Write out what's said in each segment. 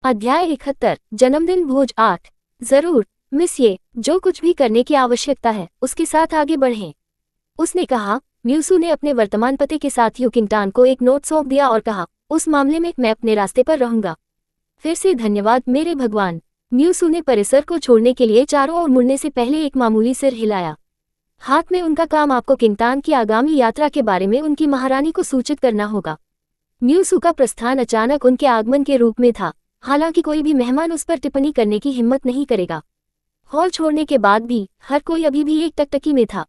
अध्याय 71 जन्मदिन भोज 8। जरूर मिस, ये जो कुछ भी करने की आवश्यकता है उसके साथ आगे बढ़ें, उसने कहा। म्यूसू ने अपने वर्तमान पते के साथ यू किंगटान को एक नोट सौंप दिया और कहा, उस मामले में मैं अपने रास्ते पर रहूंगा। फिर से धन्यवाद मेरे भगवान। म्यूसू ने परिसर को छोड़ने के लिए चारों ओर मुड़ने से पहले एक मामूली सिर हिलाया। हाथ में उनका काम आपको किंगटान की आगामी यात्रा के बारे में उनकी महारानी को सूचित करना होगा। म्यूसू का प्रस्थान अचानक उनके आगमन के रूप में था, हालांकि कोई भी मेहमान उस पर टिप्पणी करने की हिम्मत नहीं करेगा। हॉल छोड़ने के बाद भी हर कोई अभी भी एक टकटकी में था।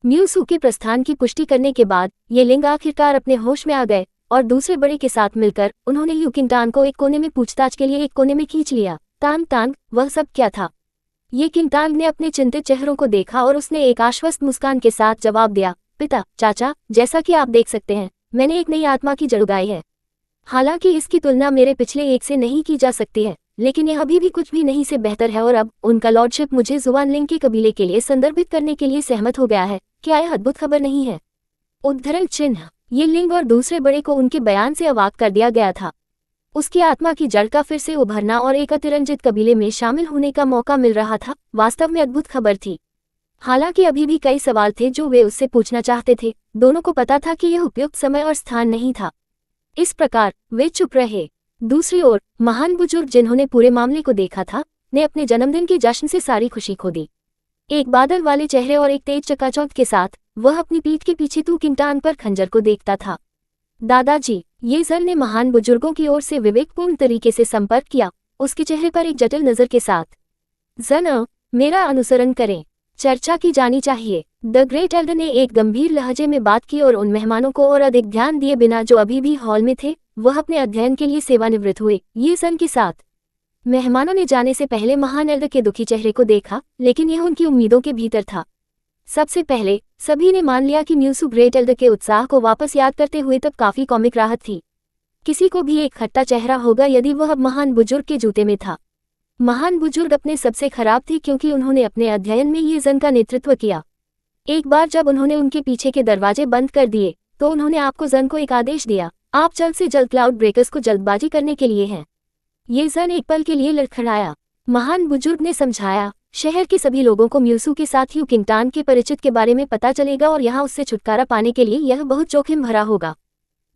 म्यूसू के प्रस्थान की पुष्टि करने के बाद ये लिंग आखिरकार अपने होश में आ गए और दूसरे बड़े के साथ मिलकर उन्होंने यू किंगटान को एक कोने में पूछताछ के लिए एक कोने में खींच लिया। तांग तांग, वह सब क्या था? ये किंगटान ने अपने चिंतित चेहरों को देखा और उसने एक आश्वस्त मुस्कान के साथ जवाब दिया, पिता चाचा, जैसा कि आप देख सकते हैं मैंने एक नई आत्मा की जड़ उगाई है। हालांकि इसकी तुलना मेरे पिछले एक से नहीं की जा सकती है, लेकिन यह अभी भी कुछ भी नहीं से बेहतर है और अब उनका लॉर्डशिप मुझे जुआनलिंग के कबीले के लिए संदर्भित करने के लिए सहमत हो गया है। क्या यह अद्भुत खबर नहीं है? उद्धरण चिन्ह। ये लिंग और दूसरे बड़े को उनके बयान से अवाक कर दिया गया था। उसकी आत्मा की जड़ का फिर से उभरना और एक अतिरंजित कबीले में शामिल होने का मौका मिल रहा था वास्तव में अद्भुत खबर थी। हालांकि अभी भी कई सवाल थे जो वे उससे पूछना चाहते थे। दोनों को पता था कि यह उपयुक्त समय और स्थान नहीं था। इस प्रकार वे चुप रहे। दूसरी ओर महान बुजुर्ग जिन्होंने पूरे मामले को देखा था ने अपने जन्मदिन के जश्न से सारी खुशी खो दी। एक बादल वाले चेहरे और एक तेज चकाचौंध के साथ वह अपनी पीठ के पीछे तू किंगटान पर खंजर को देखता था। दादाजी, ये जन ने महान बुजुर्गों की ओर से विवेकपूर्ण तरीके से संपर्क किया, उसके चेहरे पर एक जटिल नजर के साथ। जन, मेरा अनुसरण करें, चर्चा की जानी चाहिए। द ग्रेट एल्डर ने एक गंभीर लहजे में बात की और उन मेहमानों को और अधिक ध्यान दिए बिना जो अभी भी हॉल में थे वह अपने अध्ययन के लिए सेवानिवृत्त हुए। ये सन के साथ मेहमानों ने जाने से पहले महान एल्डर के दुखी चेहरे को देखा, लेकिन यह उनकी उम्मीदों के भीतर था। सबसे पहले सभी ने मान लिया कि म्यूसू ग्रेट एल्डर के उत्साह को वापस याद करते हुए तब काफी कॉमिक राहत थी। किसी को भी एक खट्टा चेहरा होगा यदि वह अब महान बुजुर्ग के जूते में था। महान बुजुर्ग अपने सबसे खराब थे क्योंकि उन्होंने अपने अध्ययन में ये जन का नेतृत्व किया। एक बार जब उन्होंने उनके पीछे के दरवाजे बंद कर दिए तो उन्होंने आपको जन को एक आदेश दिया, आप जल्द से जल्द क्लाउड ब्रेकर्स को जल्दबाजी करने के लिए हैं। ये जन एक पल के लिए लड़खड़ाया। महान बुजुर्ग ने समझाया, शहर के सभी लोगों को म्यूसू के साथ यू किंगटान के परिचित के बारे में पता चलेगा और यहाँ उससे छुटकारा पाने के लिए यह बहुत जोखिम भरा होगा।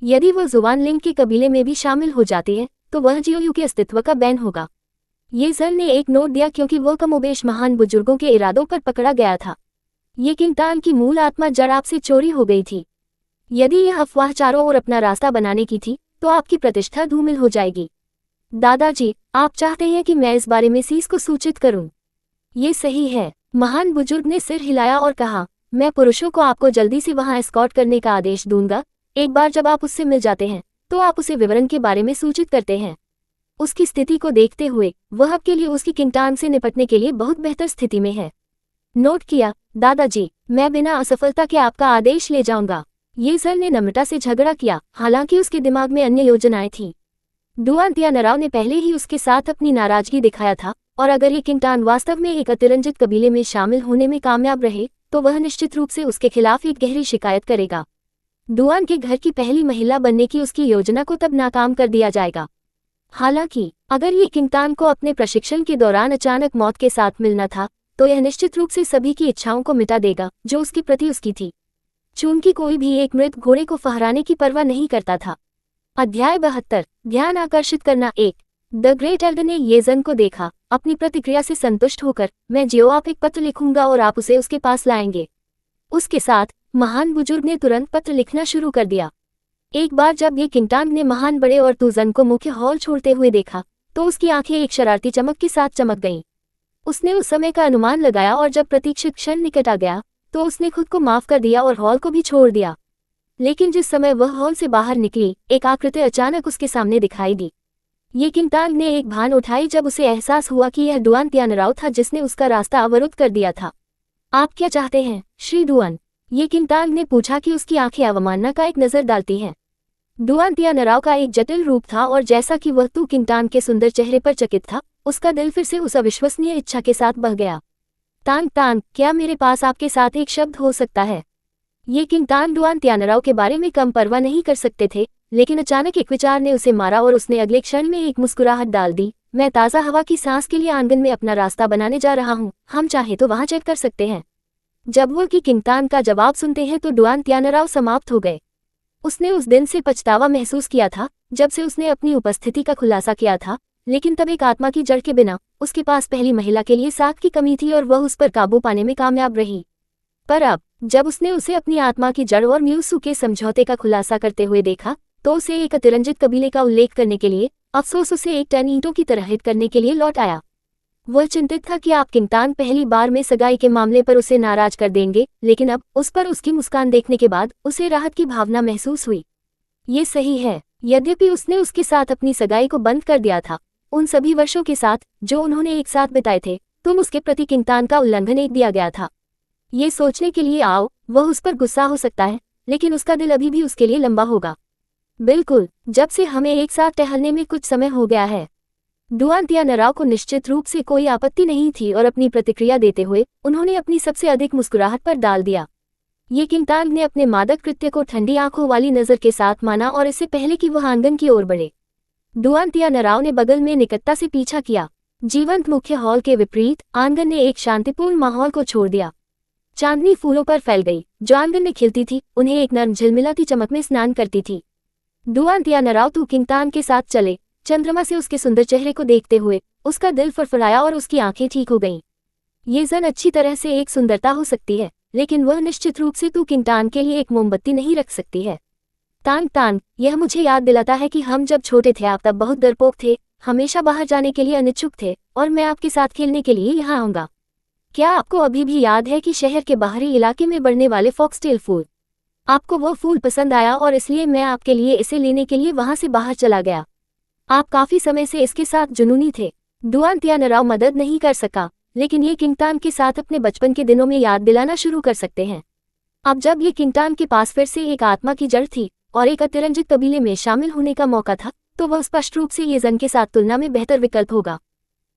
यदि वह जुआनलिंग के कबीले में भी शामिल हो जाते हैं तो वह जियोयू के अस्तित्व का बैन होगा। ये जन ने एक नोट दिया क्योंकि वह कमोबेश महान बुजुर्गों के इरादों पर पकड़ा गया था। ये किंगटान की मूल आत्मा जड़ आपसे चोरी हो गई थी। यदि यह अफवाह चारों ओर अपना रास्ता बनाने की थी तो आपकी प्रतिष्ठा धूमिल हो जाएगी। दादाजी, आप चाहते हैं कि मैं इस बारे में सीस को सूचित करूं? ये सही है। महान बुजुर्ग ने सिर हिलाया और कहा, मैं पुरुषों को आपको जल्दी से वहां एस्कॉर्ट करने का आदेश दूंगा। एक बार जब आप उससे मिल जाते हैं तो आप उसे विवरण के बारे में सूचित करते हैं। उसकी स्थिति को देखते हुए वह आपके लिए उसकी किंगटान से निपटने के लिए बहुत बेहतर स्थिति में है। नोट किया दादाजी, मैं बिना असफलता के आपका आदेश ले जाऊंगा। ये जन ने नम्रता से झगड़ा किया, हालांकि उसके दिमाग में अन्य योजनाएं थीं। दुआन तियानराव ने पहले ही उसके साथ अपनी नाराजगी दिखाया था और अगर ये किंगटान वास्तव में एक अतिरंजित कबीले में शामिल होने में कामयाब रहे तो वह निश्चित रूप से उसके खिलाफ एक गहरी शिकायत करेगा। दुआन के घर की पहली महिला बनने की उसकी योजना को तब नाकाम कर दिया जाएगा। हालांकि अगर ये किंगटान को अपने प्रशिक्षण के दौरान अचानक मौत के साथ मिलना था तो यह निश्चित रूप से सभी की इच्छाओं को मिटा देगा जो उसके प्रति उसकी थी। चूंकि कोई भी एक मृत घोड़े को फहराने की परवाह नहीं करता था। अध्याय 72 ध्यान आकर्षित करना 1। द ग्रेट एल्डर ने ये जन को देखा। अपनी प्रतिक्रिया से संतुष्ट होकर, मैं जियो आप एक पत्र लिखूंगा और आप उसे उसके पास लाएंगे। उसके साथ महान बुजुर्ग ने तुरंत पत्र लिखना शुरू कर दिया। एक बार जब ये किंगटान ने महान बड़े और तुजन को मुख्य हॉल छोड़ते हुए देखा तो उसकी आंखें एक शरारती चमक के साथ चमक गईं। उसने उस समय का अनुमान लगाया और जब प्रतीक्षित क्षण निकट आ गया तो उसने खुद को माफ कर दिया और हॉल को भी छोड़ दिया। लेकिन जिस समय वह हॉल से बाहर निकली एक आकृति अचानक उसके सामने दिखाई दी। ये किंगटान ने एक भान उठाई जब उसे एहसास हुआ कि यह डुआन तियानराव था जिसने उसका रास्ता अवरुद्ध कर दिया था। आप क्या चाहते हैं श्री डुआन? ये किंगटान ने पूछा कि उसकी आंखें अवमानना का एक नजर डालती हैं। डुआन तियानराव का एक जटिल रूप था और जैसा कि वह तू किंगटान के सुंदर चेहरे पर चकित था, उसका दिल फिर से उस अविश्वसनीय इच्छा के साथ बह गया। तांग तांग, क्या मेरे पास आपके साथ एक शब्द हो सकता है? ये किंगटान डुआन तियानराव के बारे में कम परवाह नहीं कर सकते थे लेकिन अचानक एक विचार ने उसे मारा और उसने अगले क्षण में एक मुस्कुराहट डाल दी। मैं ताज़ा हवा की सांस के लिए आंगन में अपना रास्ता बनाने जा रहा हूँ, हम चाहे तो वहाँ चेक कर सकते हैं। जब वो कि किंगतान का जवाब सुनते हैं तो डुआन त्यानराव समाप्त हो गए। उसने उस दिन से पछतावा महसूस किया था जब से उसने अपनी उपस्थिति का खुलासा किया था, लेकिन तब एक आत्मा की जड़ के बिना उसके पास पहली महिला के लिए साख की कमी थी और वह उस पर काबू पाने में कामयाब रही। पर अब जब उसने उसे अपनी आत्मा की जड़ और म्यूसू के समझौते का खुलासा करते हुए देखा तो उसे एक अतिरंजित कबीले का उल्लेख करने के लिए अफसोस उसे एक टन ईंटों की तरह हिट करने के लिए लौट आया। वह चिंतित था कि आप किंगतान पहली बार में सगाई के मामले पर उसे नाराज कर देंगे, लेकिन अब उस पर उसकी मुस्कान देखने के बाद उसे राहत की भावना महसूस हुई। ये सही है, यद्यपि उसने उसके साथ अपनी सगाई को बंद कर दिया था, उन सभी वर्षों के साथ जो उन्होंने एक साथ बिताए थे, तुम उसके प्रति किंगतान का उल्लंघन एक दिया गया था। ये सोचने के लिए आओ, वह उस पर गुस्सा हो सकता है, लेकिन उसका दिल अभी भी उसके लिए लंबा होगा। बिल्कुल, जब से हमें एक साथ टहलने में कुछ समय हो गया है। डुआन त्यानराव को निश्चित रूप से कोई आपत्ति नहीं थी और अपनी प्रतिक्रिया देते हुए उन्होंने अपनी सबसे अधिक मुस्कुराहट पर डाल दिया। ये किंगतान ने अपने मादक कृत्य को ठंडी आंखों वाली नजर के साथ माना और इससे पहले कि वह आंगन की ओर बढ़े, डुआन त्यानराव ने बगल में निकटता से पीछा किया। जीवंत मुख्य हॉल के विपरीत आंगन ने एक शांतिपूर्ण माहौल को छोड़ दिया। चांदनी फूलों पर फैल गई जो आंगन में खिलती थी, उन्हें एक नर्म झिलमिलाती चमक में स्नान करती थी। डुआन त्यानराव तू किंगतान के साथ चले, चंद्रमा से उसके सुंदर चेहरे को देखते हुए उसका दिल फड़फड़ाया और उसकी आंखें ठीक हो गईं। ये जन अच्छी तरह से एक सुंदरता हो सकती है, लेकिन वह निश्चित रूप से तू किंगतान के लिए एक मोमबत्ती नहीं रख सकती है। तान तान, यह मुझे याद दिलाता है कि हम जब छोटे थे आप तब बहुत डरपोक थे, हमेशा बाहर जाने के लिए अनिच्छुक थे, और मैं आपके साथ खेलने के लिए यहाँ आऊँगा। क्या आपको अभी भी याद है कि शहर के बाहरी इलाके में बढ़ने वाले फॉक्सटेल फूल? आपको वो फूल पसंद आया और इसलिए मैं आपके लिए इसे लेने के लिए वहाँ से बाहर चला गया। आप काफी समय से इसके साथ जुनूनी थे। डुआन त्यानराव मदद नहीं कर सका, लेकिन ये किंगतान के साथ अपने बचपन के दिनों में याद दिलाना शुरू कर सकते हैं। अब जब ये किंगतान के पास फिर से एक आत्मा की जड़ थी और एक अतिरंजित कबीले में शामिल होने का मौका था, तो वह स्पष्ट रूप से ये जन के साथ तुलना में बेहतर विकल्प होगा।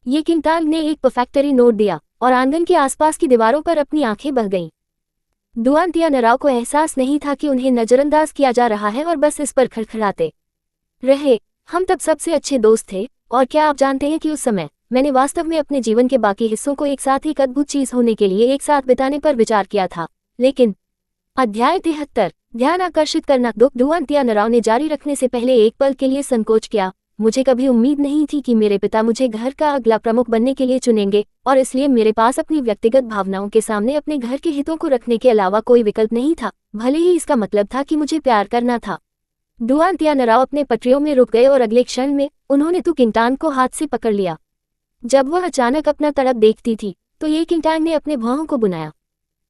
ये किंगतान ने एक परफेक्टरी नोट दिया और आंगन के आसपास की दीवारों पर अपनी आंखें बह गईं। डुआन त्यानराव को एहसास नहीं था कि उन्हें नजरअंदाज किया जा रहा है और बस इस पर खड़खड़ाते रहे। हम तब सबसे अच्छे दोस्त थे, और क्या आप जानते हैं कि उस समय मैंने वास्तव में अपने जीवन के बाकी हिस्सों को एक साथ एक अद्भुत चीज होने के लिए एक साथ बिताने पर विचार किया था। लेकिन अध्याय 73 ध्यान आकर्षित करना। डुआन त्यानराव ने जारी रखने से पहले एक पल के लिए संकोच किया। मुझे कभी उम्मीद नहीं थी कि मेरे पिता मुझे घर का अगला प्रमुख बनने के लिए चुनेंगे, और इसलिए मेरे पास अपनी व्यक्तिगत भावनाओं के सामने अपने घर के हितों को रखने के अलावा कोई विकल्प नहीं था, भले ही इसका मतलब था कि मुझे प्यार करना था। डुआन त्यानराव अपने पटरियों में रुक गए और अगले क्षण में उन्होंने तू किंगतान को हाथ से पकड़ लिया। जब वह अचानक अपना तड़प देखती थी तो ये किंगतान ने अपने भौहों को बुनाया।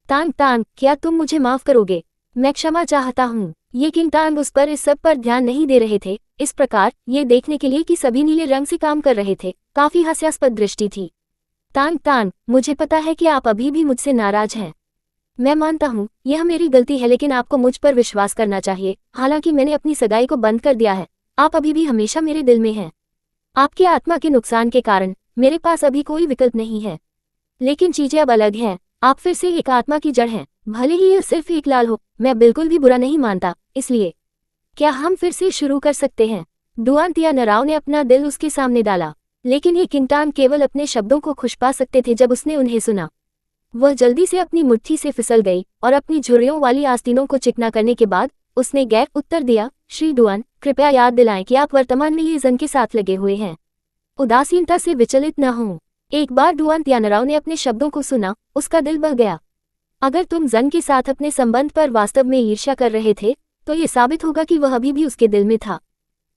तान तान, क्या तुम मुझे माफ करोगे? मैं क्षमा चाहता हूँ। ये किंगतान उस पर इस सब पर ध्यान नहीं दे रहे थे, इस प्रकार ये देखने के लिए कि सभी नीले रंग से काम कर रहे थे। काफी हास्यास्पद दृष्टि थी। तान तान, मुझे पता है कि आप अभी भी मुझसे नाराज हैं। मैं मानता हूँ यह मेरी गलती है, लेकिन आपको मुझ पर विश्वास करना चाहिए। हालांकि मैंने अपनी सगाई को बंद कर दिया है, आप अभी भी हमेशा मेरे दिल में हैं। आपकी आत्मा के नुकसान के कारण मेरे पास अभी कोई विकल्प नहीं है, लेकिन चीजें अब अलग हैं। आप फिर से एक आत्मा की जड़ हैं, भले ही यह सिर्फ एक लाल हो। मैं बिल्कुल भी बुरा नहीं मानता, इसलिए क्या हम फिर से शुरू कर सकते हैं? डुआन त्यानराव ने अपना दिल उसके सामने डाला, लेकिन ये किंगतान केवल अपने शब्दों को खुश पा सकते थे जब उसने उन्हें सुना। वह जल्दी से अपनी मुट्ठी से फिसल गई और अपनी झुर्रियों वाली आस्तीनों को चिकना करने के बाद उसने गैर उत्तर दिया, श्री डुआन, कृपया याद दिलाएं कि आप वर्तमान में ये जन के साथ लगे हुए हैं। उदासीनता से विचलित न हों। एक बार डुआन त्यानराव ने अपने शब्दों को सुना, उसका दिल बह गया। अगर तुम जन के साथ अपने संबंध पर वास्तव में ईर्ष्या कर रहे थे तो ये साबित होगा कि वह अभी भी उसके दिल में था।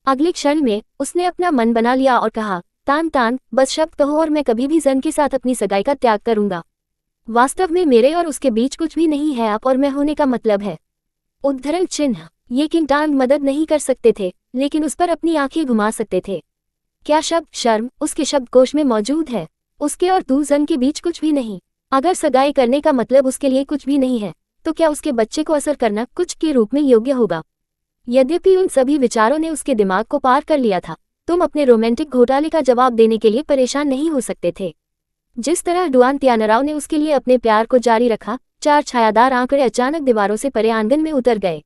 अगले क्षण में उसने अपना मन बना लिया और कहा, तान तान, बस शब्द कहो और मैं कभी भी जन के साथ अपनी सगाई का त्याग करूंगा। वास्तव में मेरे और उसके बीच कुछ भी नहीं है, आप और मैं होने का मतलब है। उद्धरण चिन्ह। ये किंगतान मदद नहीं कर सकते थे, लेकिन उस पर अपनी आंखें घुमा सकते थे। क्या शब्द शर्म उसके शब्दकोश में मौजूद है? उसके और तू जन के बीच कुछ भी नहीं। अगर सगाई करने का मतलब उसके लिए कुछ भी नहीं है, तो क्या उसके बच्चे को असर करना कुछ के रूप में योग्य होगा? यद्यपि उन सभी विचारों ने उसके दिमाग को पार कर लिया था, तुम अपने रोमांटिक घोटाले का जवाब देने के लिए परेशान नहीं हो सकते थे। जिस तरह डुआन त्यानराव ने उसके लिए अपने प्यार को जारी रखा, 4 छायादार आंकड़े अचानक दीवारों से परे आंगन में उतर गए।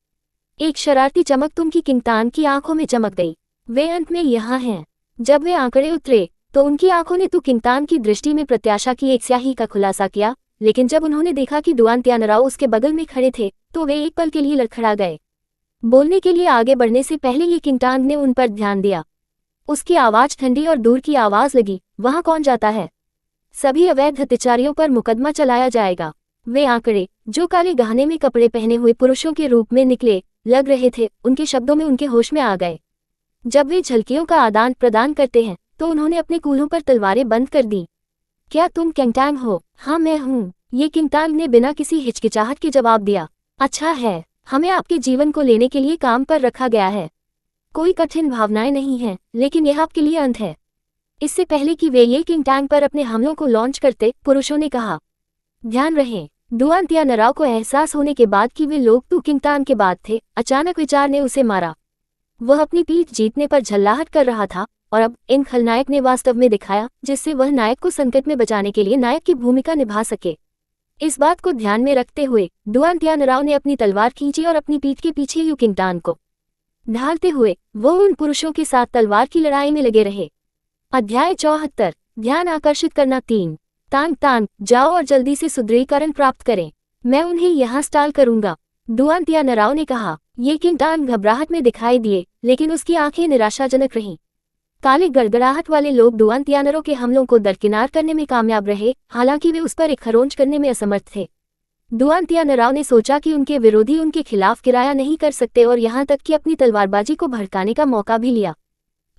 एक शरारती चमक तुम की किंगतान की आंखों में चमक गई। वे अंत में यहाँ हैं। जब वे आंकड़े उतरे तो उनकी आंखों ने तू किंगतान की दृष्टि में प्रत्याशा की एक स्याही का खुलासा किया, लेकिन जब उन्होंने देखा कि दुआन त्यानराव उसके बगल में खड़े थे तो वे एक पल के लिए लड़खड़ा गए। बोलने के लिए आगे बढ़ने से पहले ये किंगतान ने उन पर ध्यान दिया। उसकी आवाज ठंडी और दूर की आवाज लगी, वहां कौन जाता है? सभी अवैध हत्याचारियों पर मुकदमा चलाया जाएगा। वे आंकड़े, जो काले गहने में कपड़े पहने हुए पुरुषों के रूप में निकले लग रहे थे, उनके शब्दों में उनके होश में आ गए। जब वे झलकियों का आदान प्रदान करते हैं तो उन्होंने अपने कूल्हों पर तलवारें बंद कर दी। क्या तुम किंगतान हो? हाँ मैं हूँ, ये किंगतान ने बिना किसी हिचकिचाहट के जवाब दिया। अच्छा है, हमें आपके जीवन को लेने के लिए काम पर रखा गया है। कोई कठिन भावनाएं नहीं हैं, लेकिन यह आपके लिए अंत है। इससे पहले कि वे ये किंगतान पर अपने हमलों को लॉन्च करते, पुरुषों ने कहा। ध्यान रहे, दुआन त्यानराव को एहसास होने के बाद कि वे लोग तू किंगतान के बाद थे, अचानक विचार ने उसे मारा। वह अपनी पीठ जीतने पर झल्लाहट कर रहा था और अब इन खलनायक ने वास्तव में दिखाया जिससे वह नायक को संकट में बचाने के लिए नायक की भूमिका निभा सके। इस बात को ध्यान में रखते हुए दुआन त्यानराव ने अपनी तलवार खींची और अपनी पीठ के पीछे यू किंगतान को ढालते हुए वो उन पुरुषों के साथ तलवार की लड़ाई में लगे रहे। अध्याय 74, ध्यान आकर्षित करना 3। तांग तांग, जाओ और जल्दी से सुदृढ़ीकरण प्राप्त करें, मैं उन्हें यहाँ स्टॉल करूंगा, दुआन त्यानराव ने कहा। ये किंगतान घबराहट में दिखाई दिए, लेकिन उसकी आंखें निराशाजनक रहीं। काले गड़गड़ाहट वाले लोग दुआन त्यानराव के हमलों को दरकिनार करने में कामयाब रहे, हालांकि वे उस पर एक खरोंच करने में असमर्थ थे। दुआन त्यानराव ने सोचा कि उनके विरोधी उनके खिलाफ किराया नहीं कर सकते और यहाँ तक कि अपनी तलवारबाजी को भड़काने का मौका भी लिया।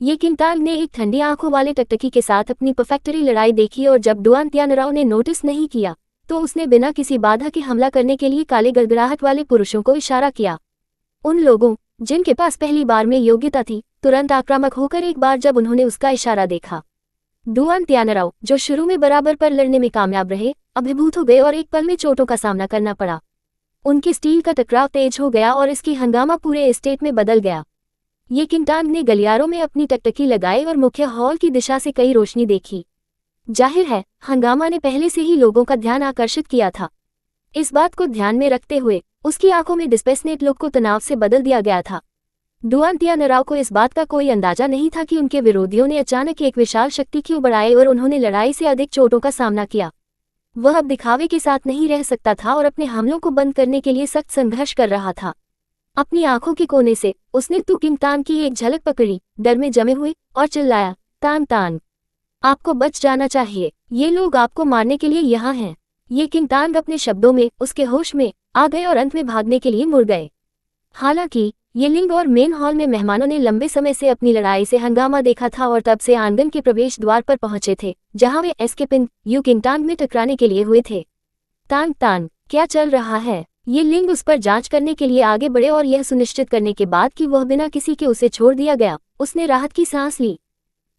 ये किंगतान ने एक ठंडी आंखों वाले टकटकी के साथ अपनी परफेक्टरी लड़ाई देखी और जब दुआन त्यानराव ने नोटिस नहीं किया तो उसने बिना किसी बाधा के हमला करने के लिए काले गड़गड़ाहट वाले पुरुषों को इशारा किया। उन लोगों जिनके पास पहली बार में योग्यता थी तुरंत आक्रामक होकर एक बार जब उन्होंने उसका इशारा देखा, दुआन त्यानराव जो शुरू में बराबर पर लड़ने में कामयाब रहे अभिभूत हो गए और एक पल में चोटों का सामना करना पड़ा। उनके स्टील का टकराव तेज हो गया और इसकी हंगामा पूरे एस्टेट में बदल गया। ये किंगतान ने गलियारों में अपनी टकटकी लगाई और मुख्य हॉल की दिशा से कई रोशनी देखी। जाहिर है हंगामा ने पहले से ही लोगों का ध्यान आकर्षित किया था। इस बात को ध्यान में रखते हुए उसकी आंखों में डिस्पेसनेट लुक को तनाव से बदल दिया गया था। दुआन त्यानराव को इस बात का कोई अंदाजा नहीं था कि उनके विरोधियों ने अचानक एक विशाल शक्ति क्यों बढ़ाई और उन्होंने लड़ाई से अधिक चोटों का सामना किया। वह अब दिखावे के साथ नहीं रह सकता था और अपने हमलों को बंद करने के लिए सख्त संघर्ष कर रहा था। अपनी आंखों के कोने से उसने तू किंगतान की एक झलक पकड़ी, डर में जमे हुए, और चिल्लाया, तान तान, आपको बच जाना चाहिए, ये लोग आपको मारने के लिए यहाँ हैं। ये किंगतान अपने शब्दों में उसके होश में आ गए और अंत में भागने के लिए मुड़ गए। हालांकि ये लिंग और मेन हॉल में मेहमानों ने लंबे समय से अपनी लड़ाई से हंगामा देखा था और तब से आंगन के प्रवेश द्वार पर पहुंचे थे जहां वे एस्केपिन यू किंगतान में टकराने के लिए हुए थे। तान तान, क्या चल रहा है? ये लिंग उस पर जांच करने के लिए आगे बढ़े और यह सुनिश्चित करने के बाद कि वह बिना किसी के उसे छोड़ दिया गया, उसने राहत की सांस ली।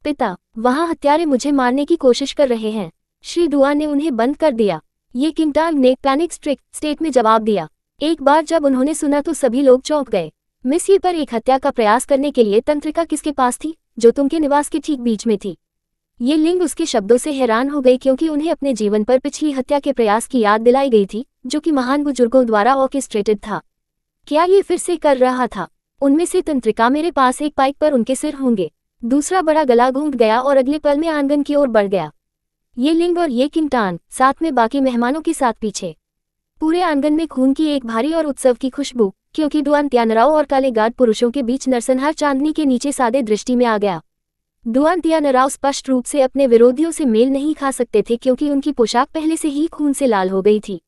पिता, वहां हत्यारे मुझे मारने की कोशिश कर रहे हैं। श्री दुआ ने उन्हें बंद कर दिया। ये किंगतान ने पैनिक स्ट्रिक स्टेट में जवाब दिया। एक बार जब उन्होंने सुना तो सभी लोग चौंक गए। मिस्सी पर एक हत्या का प्रयास करने के लिए तंत्रिका किसके पास थी, जो तुमके निवास के ठीक बीच में थी? ये लिंग उसके शब्दों से हैरान हो गई क्योंकि उन्हें अपने जीवन पर पिछली हत्या के प्रयास की याद दिलाई गई थी जो कि महान बुजुर्गों द्वारा ऑर्केस्ट्रेटेड था। क्या ये फिर से कर रहा था? उनमें से तंत्रिका मेरे पास एक पाइक पर उनके सिर होंगे। दूसरा बड़ा गला घूंट गया और अगले पल में आंगन की ओर बढ़ गया। ये लिंग और ये किंगतान साथ में बाकी मेहमानों के साथ पीछे। पूरे आंगन में खून की एक भारी और उत्सव की खुशबू, क्योंकि दुआन त्यानराव और काले गार्ड पुरुषों के बीच नरसंहार चांदनी के नीचे सादे दृष्टि में आ गया। दुआन त्यानराव स्पष्ट रूप से अपने विरोधियों से मेल नहीं खा सकते थे क्योंकि उनकी पोशाक पहले से ही खून से लाल हो गई थी।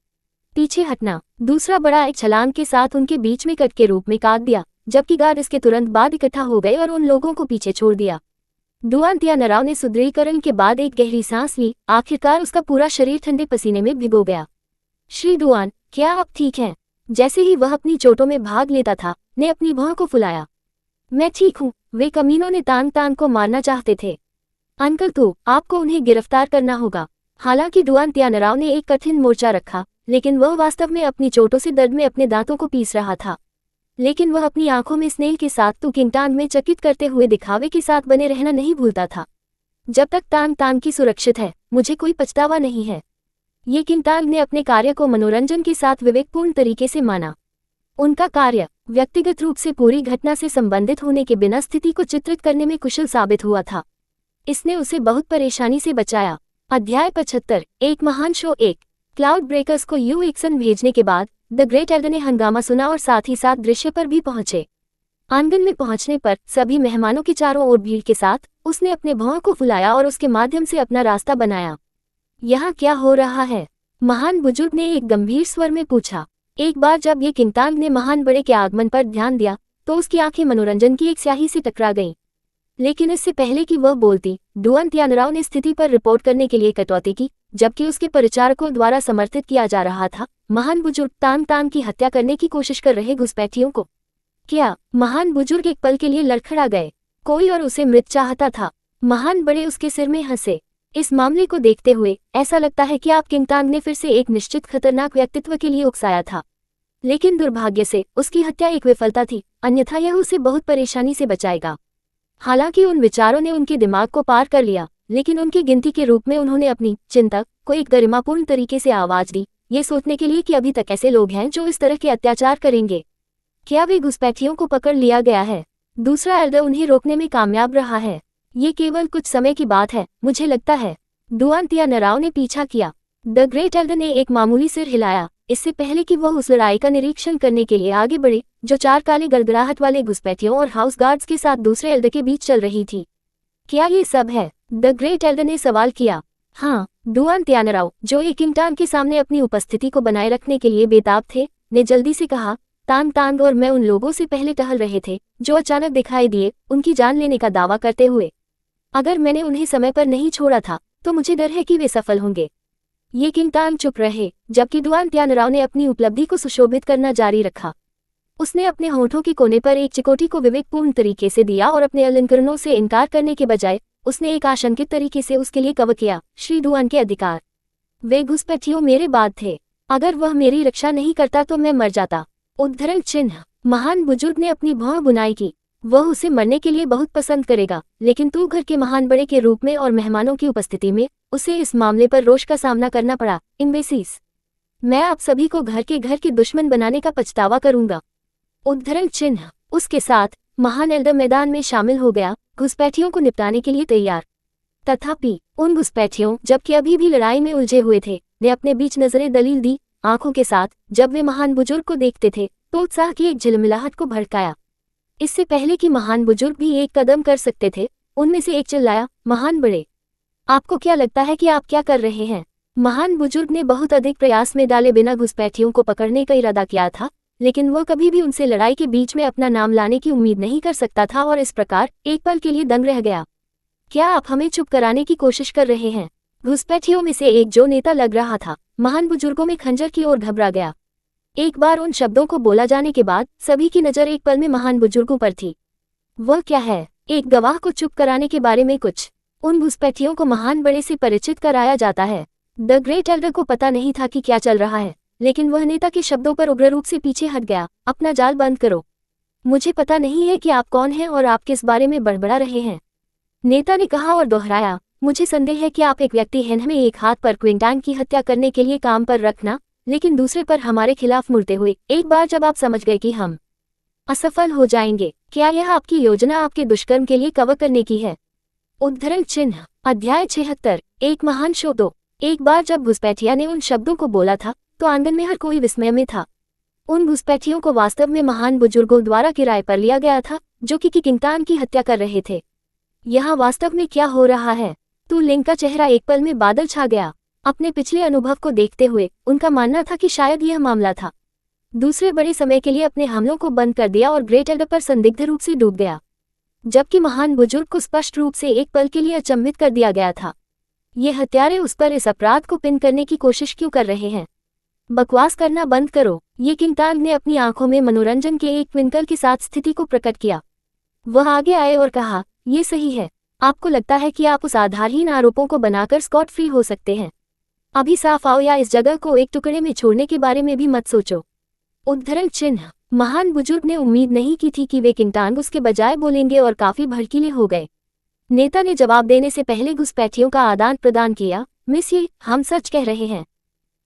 पीछे हटना। दूसरा बड़ा एक छलांग के साथ उनके बीच में कट के रूप में काट दिया, जबकि गार्ड इसके तुरंत बाद इकट्ठा हो गए और उन लोगों को पीछे छोड़ दिया। दुआन त्यानराव ने सुदृढ़ीकरण के बाद एक गहरी सांस ली। आखिरकार उसका पूरा शरीर ठंडे पसीने में भिगो गया। श्री दुआन, क्या आप ठीक हैं? जैसे ही वह अपनी चोटों में भाग लेता था, ने अपनी भौं को फुलाया। मैं ठीक हूँ, वे कमीनों ने तान तान को मारना चाहते थे। अंकल तो आपको उन्हें गिरफ्तार करना होगा। हालांकि दुआन त्यानराव ने एक कठिन मोर्चा रखा, लेकिन वह वास्तव में अपनी चोटों से दर्द में अपने दांतों को पीस रहा था। लेकिन वह अपनी आंखों में स्नेह के साथ तू किंगतान में चकित करते हुए दिखावे के साथ बने रहना नहीं भूलता था। जब तक तान तान की सुरक्षित है, मुझे कोई पछतावा नहीं है। ये किंगतान ने अपने कार्य को मनोरंजन के साथ विवेकपूर्ण तरीके से माना। उनका कार्य व्यक्तिगत रूप से पूरी घटना से संबंधित होने के बिना स्थिति को चित्रित करने में कुशल साबित हुआ था। इसने उसे बहुत परेशानी से बचाया। अध्याय 75। एक महान शो। एक क्लाउड ब्रेकर्स को यूएक्सन भेजने के बाद द ग्रेट एल्डर ने हंगामा सुना और साथ ही साथ दृश्य पर भी पहुंचे। आंगन में पहुंचने पर सभी मेहमानों के चारों ओर भीड़ के साथ उसने अपने भौं को फुलाया और उसके माध्यम से अपना रास्ता बनाया। यहाँ क्या हो रहा है? महान बुजुर्ग ने एक गंभीर स्वर में पूछा। एक बार जब ये किंगतांग ने महान बड़े के आगमन पर ध्यान दिया तो उसकी आंखें मनोरंजन की एक स्याही से टकरा गईं। लेकिन इससे पहले कि वह बोलती, डुआन त्यानराव ने स्थिति पर रिपोर्ट करने के लिए कटौती की, जबकि उसके परिचारकों द्वारा समर्थित किया जा रहा था। महान बुजुर्ग तान तान की हत्या करने की कोशिश कर रहे घुसपैठियों को। क्या? महान बुजुर्ग एक पल के लिए लड़खड़ा गए। कोई और उसे मृत चाहता था। महान बड़े उसके सिर में हंसे। इस मामले को देखते हुए ऐसा लगता है कि आप किंगतांग ने फिर से एक निश्चित खतरनाक व्यक्तित्व के लिए उकसाया था, लेकिन दुर्भाग्य से उसकी हत्या एक विफलता थी, अन्यथा यह उसे बहुत परेशानी से बचाएगा। हालांकि उन विचारों ने उनके दिमाग को पार कर लिया, लेकिन उनकी गिनती के रूप में उन्होंने अपनी चिंतक को एक गरिमापूर्ण तरीके से आवाज दी, ये सोचने के लिए कि अभी तक ऐसे लोग हैं जो इस तरह के अत्याचार करेंगे। क्या वे घुसपैठियों को पकड़ लिया गया है? दूसरा एल्डर उन्हें रोकने में कामयाब रहा है। ये केवल कुछ समय की बात है, मुझे लगता है। डुआन त्यानराव ने पीछा किया। द ग्रेट एल्डर ने एक मामूली सिर हिलाया, इससे पहले कि वह उस लड़ाई का निरीक्षण करने के लिए आगे बढ़े जो चार काले गड़गड़ाहट वाले घुसपैठियों और हाउस गार्ड्स के साथ दूसरे एल्डर के बीच चल रही थी। क्या ये सब है? द ग्रेट एल्डर ने सवाल किया। हाँ, डुआन त्यानराव, जो एक किंगतांग के सामने अपनी उपस्थिति को बनाए रखने के लिए बेताब थे, ने जल्दी से कहा। तान तांग और मैं उन लोगों से पहले टहल रहे थे जो अचानक दिखाई दिए, उनकी जान लेने का दावा करते हुए। अगर मैंने उन्हें समय पर नहीं छोड़ा था तो मुझे डर है कि वे सफल होंगे। ये किंगतांग चुप रहे, जबकि डुआन त्यानराव ने अपनी उपलब्धि को सुशोभित करना जारी रखा। उसने अपने होठों के कोने पर एक चिकोटी को विवेकपूर्ण तरीके से दिया और अपने अलंकरणों से इनकार करने के बजाय उसने एक आशंकित तरीके से उसके लिए कवर किया। श्री डुआन के अधिकार। वे घुसपैठियों मेरे बाद थे। अगर वह मेरी रक्षा नहीं करता तो मैं मर जाता। उद्धरण चिन्ह। महान बुजुर्ग ने अपनी भौं बुनाई की। वह उसे मरने के लिए बहुत पसंद करेगा, लेकिन तू घर के महान बड़े के रूप में और मेहमानों की उपस्थिति में उसे इस मामले पर रोष का सामना करना पड़ा। इम्बेसिस। मैं आप सभी को घर के दुश्मन बनाने का पछतावा करूंगा। उद्धरण चिन्ह। उसके साथ महान एल्डर मैदान में शामिल हो गया, घुसपैठियों को निपटाने के लिए तैयार। तथापि उन घुसपैठियों, जबकि अभी भी लड़ाई में उलझे हुए थे, ने अपने बीच नजरें दलील दी आंखों के साथ। जब वे महान बुजुर्ग को देखते थे तो उत्साह की एक झिलमिलाहट को भड़काया। इससे पहले कि महान बुजुर्ग भी एक कदम कर सकते थे, उनमें से एक चिल्लाया, महान बड़े, आपको क्या लगता है कि आप क्या कर रहे हैं? महान बुजुर्ग ने बहुत अधिक प्रयास में डाले बिना घुसपैठियों को पकड़ने का इरादा किया था, लेकिन वह कभी भी उनसे लड़ाई के बीच में अपना नाम लाने की उम्मीद नहीं कर सकता था और इस प्रकार एक पल के लिए दंग रह गया। क्या आप हमें चुप कराने की कोशिश कर रहे हैं? घुसपैठियों में से एक, जो नेता लग रहा था, महान बुजुर्गों में खंजर की ओर घबरा गया। एक बार उन शब्दों को बोला जाने के बाद सभी की नजर एक पल में महान बुजुर्गों पर थी। वह क्या है? एक गवाह को चुप कराने के बारे में कुछ। उन घुसपैठियों को महान बड़े से परिचित कराया जाता है। द ग्रेट एल्डर को पता नहीं था कि क्या चल रहा है, लेकिन वह नेता के शब्दों पर उग्र रूप से पीछे हट गया। अपना जाल बंद करो। मुझे पता नहीं है कि आप कौन हैं और आप किस बारे में बड़बड़ा रहे हैं, नेता ने कहा और दोहराया। मुझे संदेह है कि आप एक व्यक्ति हैं, हमें एक हाथ पर क्विंटांग की हत्या करने के लिए काम पर रखना, लेकिन दूसरे पर हमारे खिलाफ मुड़ते हुए। एक बार जब आप समझ गए कि हम असफल हो जाएंगे, क्या यह आपकी योजना आपके दुष्कर्म के लिए कवर करने की है? उद्धरण चिन्ह। अध्याय 76। एक महान शो। 2। एक बार जब घुसपैठिया ने उन शब्दों को बोला था तो आंगन में हर कोई विस्मय में था। उन घुसपैठियों को वास्तव में महान बुजुर्गों द्वारा किराए पर लिया गया था, जो कि किंगतांग की हत्या कर रहे थे। यहाँ वास्तव में क्या हो रहा है? तू लिंग का चेहरा एक पल में बादल छा गया। अपने पिछले अनुभव को देखते हुए उनका मानना था कि शायद यह मामला था। दूसरे बड़े समय के लिए अपने हमलों को बंद कर दिया और ग्रेट एल्डर पर संदिग्ध रूप से डूब गया, जबकि महान बुजुर्ग को स्पष्ट रूप से एक पल के लिए अचंभित कर दिया गया था। ये हत्यारे उस पर इस अपराध को पिन करने की कोशिश क्यों कर रहे हैं? बकवास करना बंद करो। ये किंगतांग ने अपनी आंखों में मनोरंजन के एक ट्विंकल के साथ स्थिति को प्रकट किया। वह आगे आए और कहा, ये सही है। आपको लगता है कि आप उस आधारहीन आरोपों को बनाकर स्कॉट फ्री हो सकते हैं? अभी साफ आओ या इस जगह को एक टुकड़े में छोड़ने के बारे में भी मत सोचो। उद्धरण चिन्ह। महान बुजुर्ग ने उम्मीद नहीं की थी कि वे किंगतांग उसके बजाय बोलेंगे और काफी भड़कीले हो गए। नेता ने जवाब देने से पहले घुसपैठियों का आदान प्रदान किया। मिस, ये हम सच कह रहे हैं।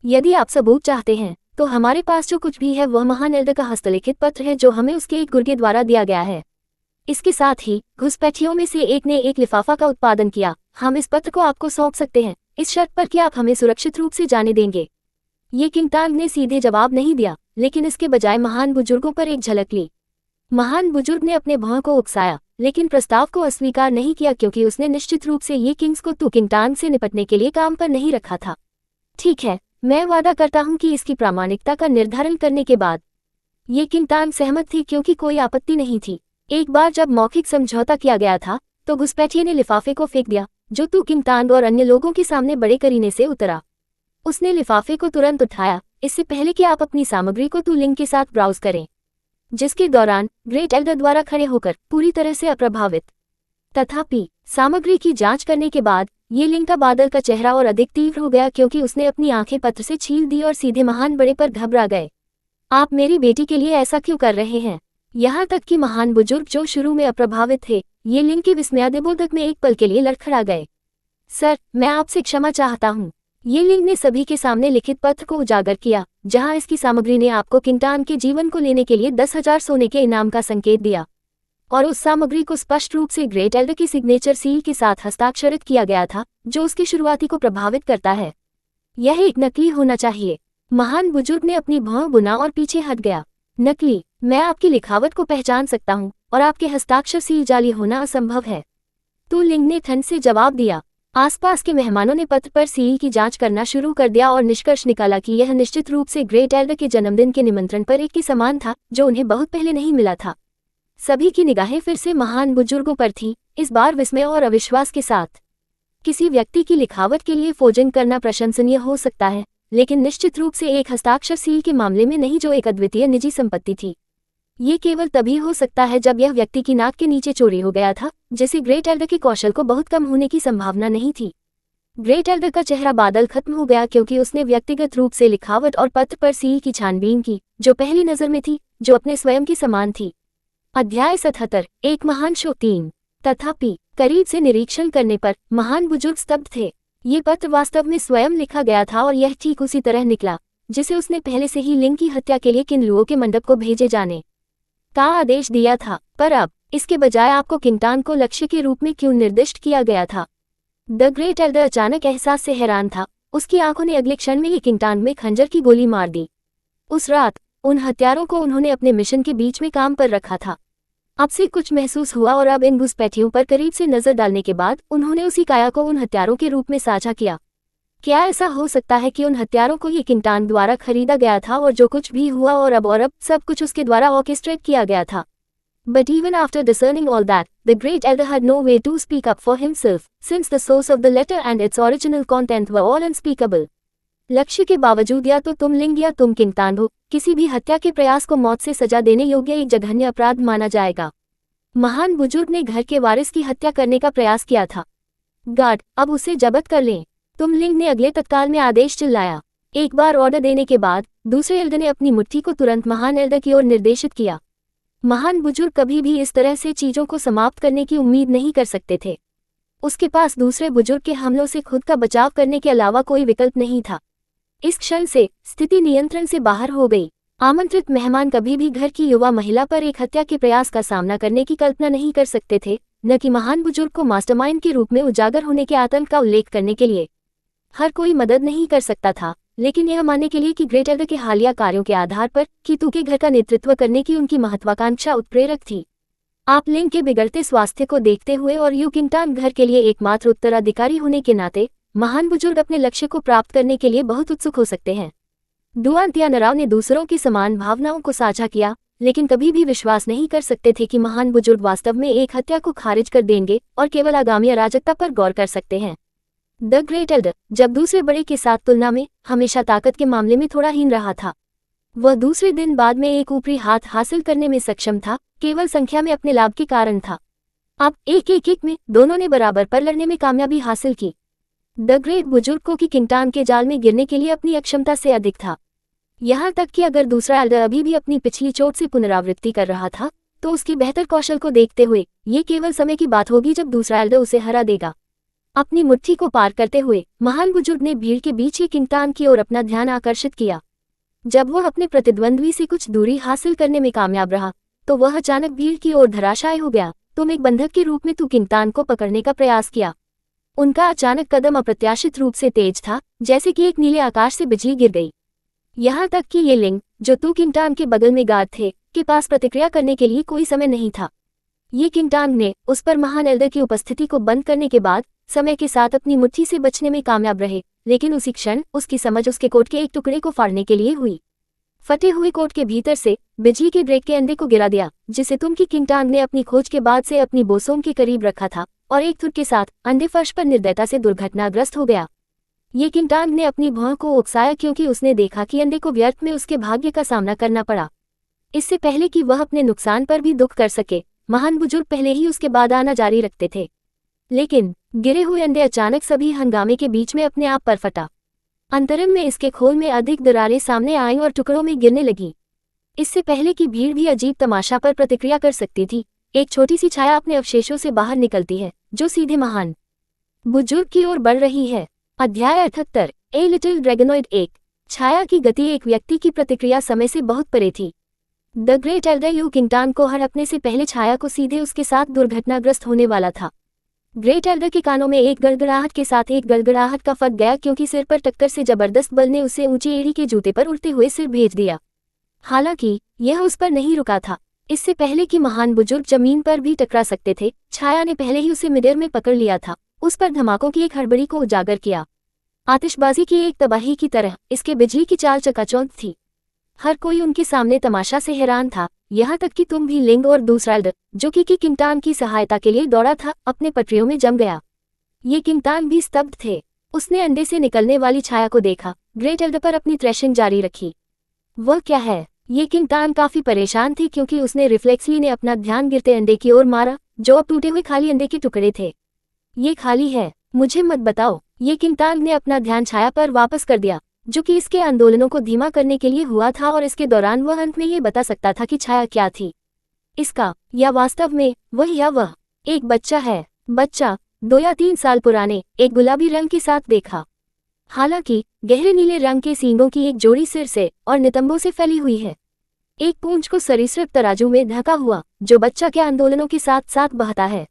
यदि आप सबूत चाहते हैं तो हमारे पास जो कुछ भी है वह महान एल्डर का हस्तलिखित पत्र है जो हमें उसके एक गुर्गे द्वारा दिया गया है। इसके साथ ही घुसपैठियों में से एक ने एक लिफाफा का उत्पादन किया। हम इस पत्र को आपको सौंप सकते हैं, इस शर्त पर कि आप हमें सुरक्षित रूप से जाने देंगे। ये किंगटांग ने सीधे जवाब नहीं दिया, लेकिन इसके बजाय महान बुजुर्गों पर एक झलक ली। महान बुजुर्ग ने अपने भौं को उकसाया, लेकिन प्रस्ताव को अस्वीकार नहीं किया क्योंकि उसने निश्चित रूप से ये किंग्स को तू किंगटांग से निपटने के लिए काम पर नहीं रखा था। ठीक है, मैं वादा करता हूं कि इसकी प्रामाणिकता का निर्धारण करने के बाद ये किंगटांग सहमत थी क्योंकि कोई आपत्ति नहीं थी। एक बार जब मौखिक समझौता किया गया था तो घुसपैठिए ने लिफाफे को फेंक दिया जो तू किंगटांग और अन्य लोगों के सामने बड़े करीने से उतरा। उसने लिफाफे को तुरंत उठाया, इससे पहले कि आप अपनी सामग्री को तू लिंक के साथ ब्राउज करें, जिसके दौरान ग्रेट एल्डर द्वारा खड़े होकर पूरी तरह से अप्रभावित। तथापि सामग्री की जांच करने के बाद ये लिंक का बादल का चेहरा और अधिक तीव्र हो गया क्योंकि उसने अपनी आंखें पत्र से छील दी और सीधे महान बड़े पर घबरा गए। आप मेरी बेटी के लिए ऐसा क्यों कर रहे हैं? यहाँ तक कि महान बुजुर्ग जो शुरू में अप्रभावित थे ये लिंक के विस्मयादिबोधक में एक पल के लिए लड़खड़ा गए। सर, मैं आपसे क्षमा चाहता हूँ। ये लिंक ने सभी के सामने लिखित पत्र को उजागर किया जहां इसकी सामग्री ने आपको किंगटांग के जीवन को लेने के लिए 10,000 सोने के इनाम का संकेत दिया और उस सामग्री को स्पष्ट रूप से ग्रेट एल्डर की सिग्नेचर सील के साथ हस्ताक्षरित किया गया था जो उसकी शुरुआती को प्रभावित करता है। यह एक नकली होना चाहिए। महान बुजुर्ग ने अपनी भौं बुना और पीछे हट गया। नकली? मैं आपकी लिखावट को पहचान सकता हूँ और आपके हस्ताक्षर सील जाली होना असंभव है। तू लिंग ने ठंड से जवाब दिया। आसपास के मेहमानों ने पत्र पर सील की जांच करना शुरू कर दिया और निष्कर्ष निकाला कि यह निश्चित रूप से ग्रेट एल्डर के जन्मदिन के निमंत्रण पर एक के समान था जो उन्हें बहुत पहले नहीं मिला था। सभी की निगाहें फिर से महान बुजुर्गों पर थी, इस बार विस्मय और अविश्वास के साथ। किसी व्यक्ति की लिखावट के लिए फोर्जिंग करना प्रशंसनीय हो सकता है, लेकिन निश्चित रूप से एक हस्ताक्षर सील के मामले में नहीं जो एक अद्वितीय निजी संपत्ति थी। ये केवल तभी हो सकता है जब यह व्यक्ति की नाक के नीचे चोरी हो गया था, जिसे ग्रेट एल्डर के कौशल को बहुत कम होने की संभावना नहीं थी। ग्रेट एल्डर का चेहरा बादल खत्म हो गया क्योंकि उसने व्यक्तिगत रूप से लिखावट और पत्र पर सील की छानबीन की जो पहली नजर में थी, जो अपने स्वयं की समान थी। अध्याय 77, एक महान शो 3। तथापि करीब से निरीक्षण करने पर महान बुजुर्ग स्तब्ध थे। ये पत्र वास्तव में स्वयं लिखा गया था और यह ठीक उसी तरह निकला जिसे उसने पहले से ही लिंग की हत्या के लिए किन्लुओं के मंडप को भेजे जाने का आदेश दिया था। पर अब इसके बजाय आपको किंगटांग को लक्ष्य के रूप में क्यों निर्दिष्ट किया गया था? द ग्रेट एल्डर अचानक एहसास से हैरान था। उसकी आंखों ने अगले क्षण में ही किंगटांग में खंजर की गोली मार दी। उस रात उन हत्यारों को उन्होंने अपने मिशन के बीच में काम पर रखा था। अब से कुछ महसूस हुआ और अब इन घुसपैठियों पर करीब से नजर डालने के बाद उन्होंने उसी काया को उन हत्यारों के रूप में साझा किया। क्या ऐसा हो सकता है कि उन हत्यारों को ये किंगटांग द्वारा खरीदा गया था और जो कुछ भी हुआ और अब सब कुछ उसके द्वारा ऑर्केस्ट्रेट किया गया था? But even after discerning all that, the great elder had no way to speak up for himself, since the source of the letter and its original content were all unspeakable. लक्ष्य के बावजूद या तो तुम लिंग या तुम किंगटांग हो, किसी भी हत्या के प्रयास को मौत से सजा देने योग्य एक जघन्य अपराध माना जाएगा। महान बुजुर्ग ने घर के वारिस की हत्या करने का प्रयास किया था। गार्ड, अब उसे जब्त कर लें। तुम लिंग ने अगले तत्काल में आदेश चिल्लाया। एक बार ऑर्डर देने के बाद दूसरे एल्डर ने अपनी मुट्ठी को तुरंत महान एल्डर की ओर निर्देशित किया। महान बुजुर्ग कभी भी इस तरह से चीजों को समाप्त करने की उम्मीद नहीं कर सकते थे। उसके पास दूसरे बुजुर्ग के हमलों से खुद का बचाव करने के अलावा कोई विकल्प नहीं था। इस क्षण से स्थिति नियंत्रण से बाहर हो गई। आमंत्रित मेहमान कभी भी घर की युवा महिला पर एक हत्या के प्रयास का सामना करने की कल्पना नहीं कर सकते थे, न कि महान बुजुर्ग को मास्टरमाइंड के रूप में उजागर होने के आतंक का उल्लेख करने के लिए। हर कोई मदद नहीं कर सकता था, लेकिन यह मानने के लिए कि ग्रेट एल्डर के हालिया कार्यों के आधार पर कि तू के घर का नेतृत्व करने की उनकी महत्वाकांक्षा उत्प्रेरक थी। आप लिंग के बिगड़ते स्वास्थ्य को देखते हुए और यू किंगटांग घर के लिए एकमात्र उत्तराधिकारी होने के नाते महान बुजुर्ग अपने लक्ष्य को प्राप्त करने के लिए बहुत उत्सुक हो सकते हैं। डुआनतियानराव ने दूसरों की समान भावनाओं को साझा किया, लेकिन कभी भी विश्वास नहीं कर सकते थे कि महान बुजुर्ग वास्तव में एक हत्या को खारिज कर देंगे और केवल आगामी अराजकता पर गौर कर सकते हैं। द ग्रेट एल्डर, जब दूसरे बड़े के साथ तुलना में हमेशा ताकत के मामले में थोड़ा हीन रहा था, वह दूसरे दिन बाद में एक ऊपरी हाथ हासिल करने में सक्षम था, केवल संख्या में अपने लाभ के कारण था। अब एक में दोनों ने बराबर पर लड़ने में कामयाबी हासिल की। द ग्रेट बुजुर्ग को कि किंगटांग के जाल में गिरने के लिए अपनी अक्षमता से अधिक था। यहाँ तक कि अगर दूसरा एल्डर अभी भी अपनी पिछली चोट से पुनरावृत्ति कर रहा था, तो उसके बेहतर कौशल को देखते हुए ये केवल समय की बात होगी जब दूसरा एल्डर उसे हरा देगा। अपनी मुट्ठी को पार करते हुए महान बुजुर्ग ने भीड़ के बीच ही किंगटांग की ओर अपना ध्यान आकर्षित किया। जब वह अपने प्रतिद्वंद्वी से कुछ दूरी हासिल करने में कामयाब रहा तो वह अचानक भीड़ की ओर धराशायी हो गया। तुम एक बंधक के रूप में तू किंगतान को पकड़ने का प्रयास किया। उनका अचानक कदम अप्रत्याशित रूप से तेज था, जैसे कि एक नीले आकाश से बिजली गिर गई। यहाँ तक कि ये लिंग जो तू किंगटान के बगल में गार्ड थे के पास प्रतिक्रिया करने के लिए कोई समय नहीं था। ये किंगटान ने उस पर महान एल्डर की उपस्थिति को बंद करने के बाद समय के साथ अपनी मुट्ठी से बचने में कामयाब रहे, लेकिन उसी क्षण उसकी समझ उसके कोट के एक टुकड़े को फाड़ने के लिए हुई। फटे हुए कोट के भीतर से बिजली के ड्रैग के अंडे को गिरा दिया, जिसे तुम की किंगटान ने अपनी खोज के बाद से अपनी बोसों के करीब रखा था, और एक थुट के साथ अंडे फर्श पर निर्दयता से दुर्घटनाग्रस्त हो गया। ये किंगटान ने अपनी भौं को उकसाया क्योंकि उसने देखा कि अंडे को व्यर्थ में उसके भाग्य का सामना करना पड़ा। इससे पहले कि वह अपने नुकसान पर भी दुख कर सके, महान बुजुर्ग पहले ही उसके बाद आना जारी रखते थे। लेकिन गिरे हुए अंडे अचानक सभी हंगामे के बीच में अपने आप पर फटा। अंतरिम में इसके खोल में अधिक दरारें सामने आईं और टुकड़ों में गिरने लगी। इससे पहले कि भीड़ भी अजीब तमाशा पर प्रतिक्रिया कर सकती थी, एक छोटी सी छाया अपने अवशेषों से बाहर निकलती है, जो सीधे महान बुजुर्ग की ओर बढ़ रही है। अध्याय 78 ए लिटिल ड्रैगनॉइड। एक छाया की गति एक व्यक्ति की प्रतिक्रिया समय से बहुत परे थी। द ग्रेट एल्डर यू किंगटान को हर अपने से पहले छाया को सीधे उसके साथ दुर्घटनाग्रस्त होने वाला था। ग्रेट एल्डर के कानों में एक गड़गड़ाहट के साथ एक गड़गड़ाहट का फट गया, क्योंकि सिर पर टक्कर से जबरदस्त बल ने उसे ऊंची एड़ी के जूते पर उड़ते हुए सिर भेज दिया। हालांकि यह उस पर नहीं रुका था। इससे पहले कि महान बुजुर्ग जमीन पर भी टकरा सकते थे, छाया ने पहले ही उसे मिडेयर में पकड़ लिया था। उस पर धमाकों की एक हड़बड़ी को उजागर किया। आतिशबाजी की एक तबाही की तरह इसके बिजली की चाल चकाचौंध थी। हर कोई उनके सामने तमाशा से हैरान था, यहाँ तक कि तुम भी लिंग और दूसरा एल्डर, जो कि किंगटान की सहायता के लिए दौड़ा था, अपने पटरियों में जम गया। ये किंगटान भी स्तब्ध थे। उसने अंडे से निकलने वाली छाया को देखा, ग्रेट एल्डर पर अपनी थ्रेशिंग जारी रखी। वह क्या है? ये किंगटान काफी परेशान थी, क्योंकि उसने रिफ्लेक्सली ने अपना ध्यान गिरते अंडे की ओर मारा, जो अब टूटे हुए खाली अंडे के टुकड़े थे। ये खाली है, मुझे मत बताओ। ये किंगटान ने अपना ध्यान छाया पर वापस कर दिया, जो कि इसके आंदोलनों को धीमा करने के लिए हुआ था, और इसके दौरान वह अंत में ये बता सकता था कि छाया क्या थी, इसका या वास्तव में वह एक बच्चा है। बच्चा 2 या 3 साल पुराने, एक गुलाबी रंग के साथ देखा। हालांकि गहरे नीले रंग के सींगों की एक जोड़ी सिर से और नितंबों से फैली हुई है। एक पूंछ को सरीसृप तराजू में ढका हुआ, जो बच्चा के आंदोलनों के साथ साथ बहता है।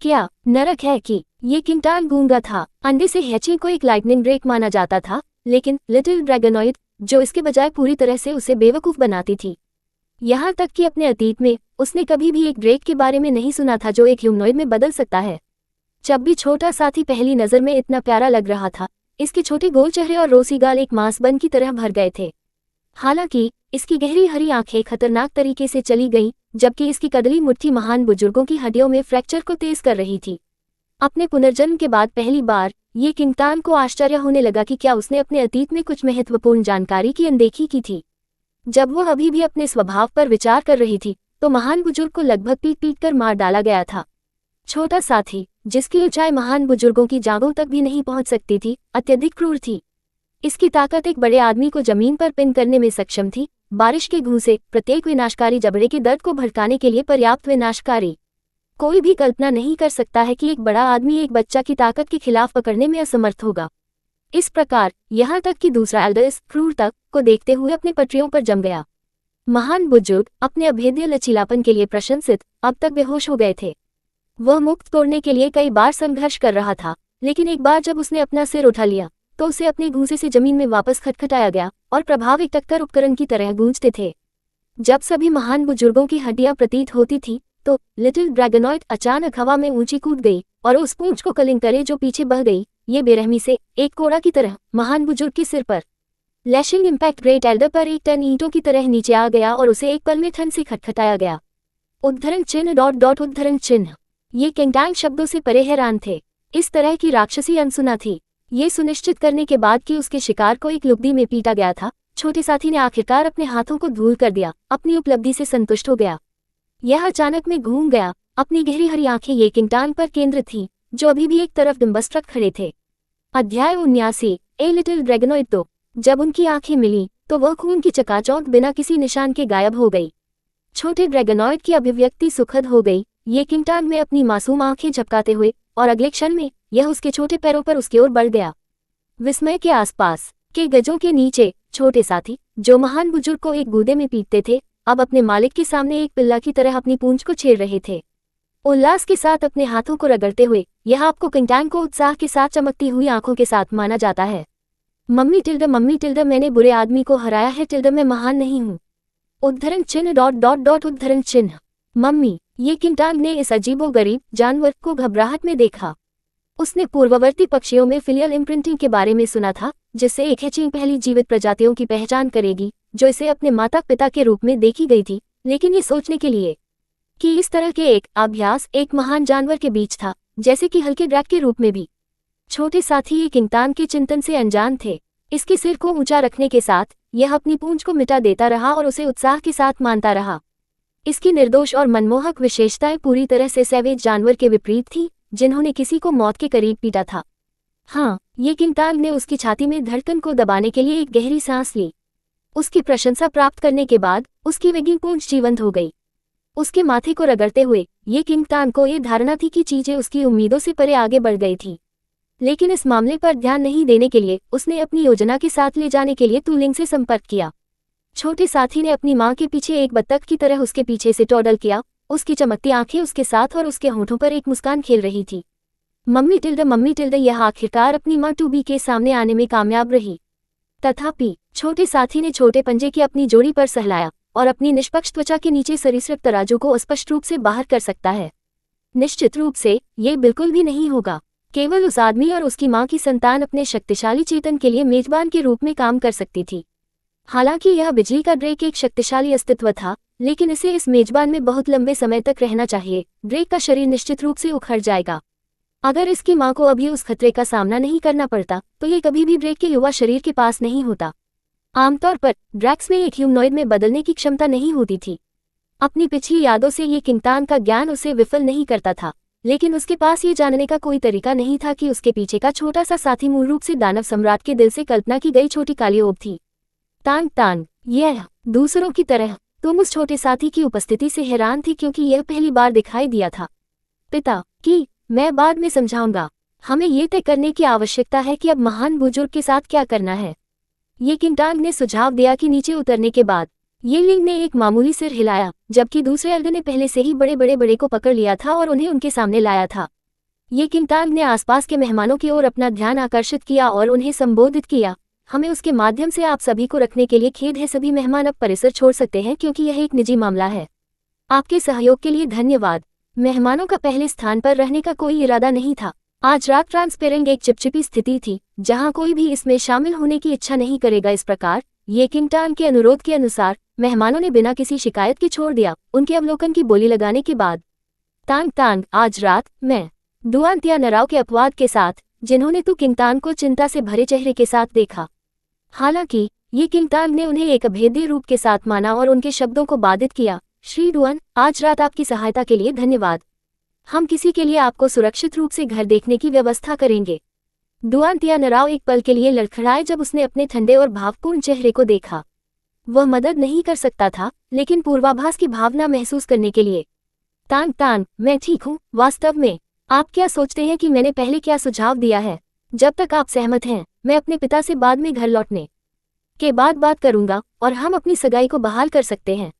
क्या नरक है कि ये किंगटान गूंगा था। अंडे से हैचिंग को एक लाइटनिंग ब्रेक माना जाता था, लेकिन लिटिल ड्रैगनॉइड, जो इसके बजाय पूरी तरह से उसे बेवकूफ बनाती थी। यहाँ तक कि अपने अतीत में उसने कभी भी एक ड्रेक के बारे में नहीं सुना था जो एक ह्यूमनॉइड में बदल सकता है। जब भी छोटा साथी पहली नजर में इतना प्यारा लग रहा था, इसके छोटे गोल चेहरे और रोसी गाल एक मांसबन की तरह भर गए थे। हालांकि इसकी गहरी हरी आंखें खतरनाक तरीके से चली गईं, जबकि इसकी कदली मुट्ठी महान बुजुर्गों की हड्डियों में फ्रैक्चर को तेज कर रही थी। अपने पुनर्जन्म के बाद पहली बार ये किंगटान को आश्चर्य होने लगा कि क्या उसने अपने अतीत में कुछ महत्वपूर्ण जानकारी की अनदेखी की थी। जब वह अभी भी अपने स्वभाव पर विचार कर रही थी, तो महान बुजुर्ग को लगभग पीट कर मार डाला गया था। छोटा साथी, जिसकी ऊंचाई महान बुजुर्गों की जांघों तक भी नहीं पहुंच सकती थी, अत्यधिक क्रूर थी। इसकी ताकत एक बड़े आदमी को जमीन पर पिन करने में सक्षम थी। बारिश के घूंसे, प्रत्येक विनाशकारी जबड़े के दर्द को भड़काने के लिए पर्याप्त विनाशकारी। कोई भी कल्पना नहीं कर सकता है कि एक बड़ा आदमी एक बच्चा की ताकत के खिलाफ पकड़ने में असमर्थ होगा। इस प्रकार यहाँ तक कि दूसरा एल्डर इस क्रूरता को देखते हुए अपने पटरियों पर जम गया। महान बुजुर्ग अपने अभेद्य लचीलापन के लिए प्रशंसित अब तक बेहोश हो गए थे। वह मुक्त तोड़ने के लिए कई बार संघर्ष कर रहा था, लेकिन एक बार जब उसने अपना सिर उठा लिया तो उसे अपने घूंसे से जमीन में वापस खटखटाया गया और प्रभाव एक टक्कर उपकरण की तरह गूंजते थे। जब सभी महान बुजुर्गों की हड्डियां प्रतीत होती थी, तो लिटिल ड्रैगनॉइड अचानक हवा में ऊंची कूद गई और उस पूंछ को कलिंग करे जो पीछे बह गई, ये बेरहमी से एक कोड़ा की तरह महान बुजुर्ग के सिर पर लैशिंग इम्पैक्ट ग्रेट एल्डर पर एक टन ईंटों की तरह नीचे आ गया और उसे एक पल में ठंड से खटखटाया गया। उद्धरण चिन्ह ... उद्धरण चिन्ह। ये किंगटान शब्दों से परे हैरान थे। इस तरह की राक्षसी अनसुना थी। ये सुनिश्चित करने के बाद कि उसके शिकार को एक लुगदी में पीटा गया था, छोटे साथी ने आखिरकार अपने हाथों को धूल कर दिया, अपनी उपलब्धि से संतुष्ट हो गया। यह अचानक में घूम गया। अपनी गहरी हरी आंखें ये किंगटान पर केंद्रित थीं, जो अभी भी एक तरफ डिम्बस्ट्रक खड़े थे। अध्याय 79 ए लिटिल ड्रैगनॉइड। तो जब उनकी आंखें मिली तो वह खून की चकाचौंध बिना किसी निशान के गायब हो गई। छोटे ड्रैगनॉइड की अभिव्यक्ति सुखद हो गई। ये किंगटान में अपनी मासूम आंखें झपकाते हुए, और अगले क्षण में यह उसके छोटे पैरों पर उसकी ओर बढ़ गया। विस्मय के आसपास के गजों के नीचे छोटे साथी, जो महान बुजुर्ग को एक गूदे में पीटते थे, अब अपने मालिक के सामने एक पिल्ला की तरह अपनी पूंछ को छेड़ रहे थे, उल्लास के साथ अपने हाथों को रगड़ते हुए। यह आपको किंगटन को उत्साह के साथ चमकती हुई आंखों के साथ माना जाता है। मम्मी टिल्ड, मैंने बुरे आदमी को हराया है टिल्ड, मैं महान नहीं हूँ। उद्धरण चिन्ह ... उद्धरण चिन्ह। मम्मी, ये किंगटन ने इस अजीबोगरीब जानवर को घबराहट में देखा। उसने पूर्ववर्ती पक्षियों में फिलियल इम्प्रिंटिंग के बारे में सुना था, जिससे एक हैचिंग पहली जीवित प्रजातियों की पहचान करेगी जो इसे अपने माता पिता के रूप में देखी गई थी, लेकिन ये सोचने के लिए कि इस तरह के एक अभ्यास एक महान जानवर के बीच था, जैसे कि हल्के ड्रैग के रूप में भी। छोटे साथी ये किंगटन के चिंतन से अनजान थे। इसके सिर को ऊंचा रखने के साथ यह अपनी पूंछ को मिटा देता रहा और उसे उत्साह के साथ मानता रहा। इसकी निर्दोष और मनमोहक विशेषताएं पूरी तरह से सैवेज जानवर के विपरीत थी, जिन्होंने किसी को मौत के करीब पीटा था। हाँ, ये किंगटन ने उसकी छाती में धड़कन को दबाने के लिए एक गहरी सांस ली। उसकी प्रशंसा प्राप्त करने के बाद उसकी वेगी पूंछ जीवंत हो गई। उसके माथे को रगड़ते हुए ये किंगटन को ये धारणा थी कि चीजें उसकी उम्मीदों से परे आगे बढ़ गई थी, लेकिन इस मामले पर ध्यान नहीं देने के लिए उसने अपनी योजना के साथ ले जाने के लिए तुलिंग से संपर्क किया। छोटे साथी ने अपनी मां के पीछे एक बत्तख की तरह उसके पीछे से टॉडल किया। उसकी चमकती आंखें उसके साथ और उसके होंठों पर एक मुस्कान खेल रही थी। मम्मी टिल्ड, यह आखिरकार अपनी मां टूबी के सामने आने में कामयाब रही। तथापि छोटे साथी ने छोटे पंजे की अपनी जोड़ी पर सहलाया और अपनी निष्पक्ष त्वचा के नीचे सरीसृप तराजू को स्पष्ट रूप से बाहर कर सकता है। निश्चित रूप से ये बिल्कुल भी नहीं होगा। केवल उस आदमी और उसकी मां की संतान अपने शक्तिशाली चेतन के लिए मेजबान के रूप में काम कर सकती थी। हालांकि यह बिजली का ड्रेक एक शक्तिशाली अस्तित्व था, लेकिन इसे इस मेजबान में बहुत लंबे समय तक रहना चाहिए। ड्रेक का शरीर निश्चित रूप से उखड़ जाएगा। अगर इसकी मां को अभी उस खतरे का सामना नहीं करना पड़ता, तो ये कभी भी ड्रेक के युवा शरीर के पास नहीं होता। आमतौर पर ड्रैक्स में एक ह्यूमनॉइड में बदलने की क्षमता नहीं होती थी। अपनी पिछली यादों से ये किंगटन का ज्ञान उसे विफल नहीं करता था, लेकिन उसके पास ये जानने का कोई तरीका नहीं था कि उसके पीछे का छोटा सा साथी मूल रूप से दानव सम्राट के दिल से कल्पना की गई छोटी काली ओब थी। तांग, यह दूसरों की तरह तुम उस छोटे साथी की उपस्थिति से हैरान थी क्योंकि यह पहली बार दिखाई दिया था। पिता कि मैं बाद में समझाऊंगा। हमें यह तय करने की आवश्यकता है कि अब महान बुजुर्ग के साथ क्या करना है। ये किंगटन ने सुझाव दिया कि नीचे उतरने के बाद ये लिंग ने एक मामूली सिर हिलाया, जबकि दूसरे एल्डर ने पहले से ही बड़े को पकड़ लिया था और उन्हें उनके सामने लाया था। ये किंगटन ने आसपास के मेहमानों की ओर अपना ध्यान आकर्षित किया और उन्हें संबोधित किया। हमें उसके माध्यम से आप सभी को रखने के लिए खेद है। सभी मेहमान अब परिसर छोड़ सकते हैं क्योंकि यह एक निजी मामला है। आपके सहयोग के लिए धन्यवाद। मेहमानों का पहले स्थान पर रहने का कोई इरादा नहीं था। आज रात ट्रांसपेरेंट एक चिपचिपी स्थिति थी, जहां कोई भी इसमें शामिल होने की इच्छा नहीं करेगा। इस प्रकार ये किंगटन के अनुरोध के अनुसार मेहमानों ने बिना किसी शिकायत के छोड़ दिया। उनके अवलोकन की बोली लगाने के बाद तांग, आज रात मैं डुआन तियानराव के अपवाद के साथ, जिन्होंने तू किंगटन को चिंता से भरे चेहरे के साथ देखा। हालांकि ये किंगटन ने उन्हें एक अभेद्य रूप के साथ माना और उनके शब्दों को बाधित किया। श्री डुआन, आज रात आपकी सहायता के लिए धन्यवाद। हम किसी के लिए आपको सुरक्षित रूप से घर देखने की व्यवस्था करेंगे। डुआन तियानराव एक पल के लिए लड़खड़ाए जब उसने अपने ठंडे और भावपूर्ण चेहरे को देखा। वह मदद नहीं कर सकता था, लेकिन पूर्वाभास की भावना महसूस करने के लिए तांग, मैं ठीक हूँ। वास्तव में आप क्या सोचते हैं कि मैंने पहले क्या सुझाव दिया है? जब तक आप सहमत हैं, मैं अपने पिता से बाद में घर लौटने के बाद बात करूंगा और हम अपनी सगाई को बहाल कर सकते हैं।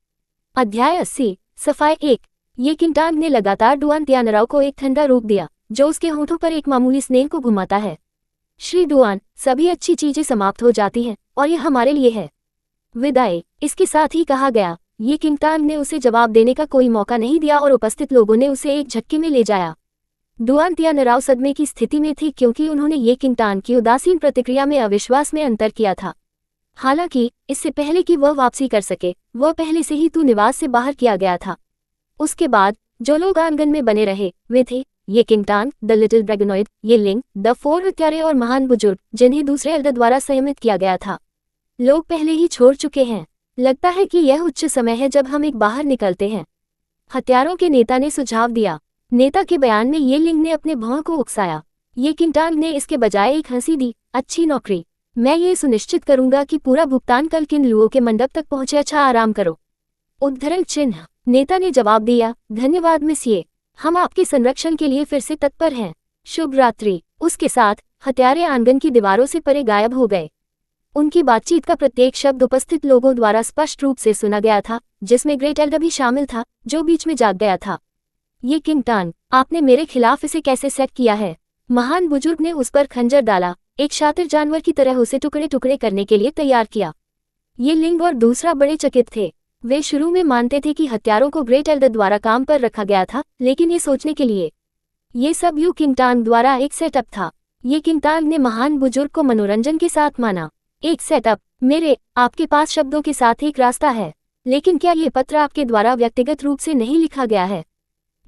अध्याय 80 सफाई 1। ये किंगटन ने लगातार डुआन तियानराव को एक ठंडा रूप दिया, जो उसके होठों पर एक मामूली स्नेह को घुमाता है। श्री डुआन, सभी अच्छी चीजें समाप्त हो जाती हैं और यह हमारे लिए है। विदाई, इसके साथ ही कहा गया। ये किंगटन ने उसे जवाब देने का कोई मौका नहीं दिया और उपस्थित लोगों ने उसे एक झटके में ले जाया। डुआन तियानराव सदमे की स्थिति में थी क्योंकि उन्होंने ये किंगटन की उदासीन प्रतिक्रिया में अविश्वास में अंतर किया था। हालांकि इससे पहले कि वह वापसी कर सके, वह पहले से ही तू निवास से बाहर किया गया था। उसके बाद जो लोग आंगन में बने रहे वे थे ये किंगटन, द लिटिल ड्रैगनॉइड, ये लिंग, द फोर हत्यारे और महान बुजुर्ग, जिन्हें दूसरे एल्डर द्वारा संयमित किया गया था। लोग पहले ही छोड़ चुके हैं। लगता है कि यह उच्च समय है जब हम एक बाहर निकलते हैं, हत्यारों के नेता ने सुझाव दिया। नेता के बयान में ये लिंग ने अपने भौं को उकसाया। ये किंगटन ने इसके बजाय एक हंसी दी। अच्छी नौकरी। मैं ये सुनिश्चित करूंगा कि पूरा भुगतान कल किन लुओं के मंडप तक पहुंचे। अच्छा आराम करो। उद्धरण चिन्ह। नेता ने जवाब दिया, धन्यवाद मिसिए, हम आपके संरक्षण के लिए फिर से तत्पर हैं। शुभ रात्रि। उसके साथ हत्यारे आंगन की दीवारों से परे गायब हो गए। उनकी बातचीत का प्रत्येक शब्द उपस्थित लोगों द्वारा स्पष्ट रूप से सुना गया था, जिसमें ग्रेट एल्डर भी शामिल था, जो बीच में जाग गया था। ये किंग टान, आपने मेरे खिलाफ इसे कैसे सेट किया है? महान बुजुर्ग ने उस पर खंजर डाला, एक शातिर जानवर की तरह उसे टुकड़े टुकड़े करने के लिए तैयार किया। ये लिंग और दूसरा बड़े चकित थे। वे शुरू में मानते थे कि हत्यारों को ग्रेट एल्डर द्वारा काम पर रखा गया था, लेकिन ये सोचने के लिए ये सब यू किंग टान द्वारा एक सेटअप था। ये किंग टान ने महान बुजुर्ग को मनोरंजन के साथ माना। एक सेटअप, मेरे आपके पास शब्दों के साथ एक रास्ता है, लेकिन क्या ये पत्र आपके द्वारा व्यक्तिगत रूप से नहीं लिखा गया है?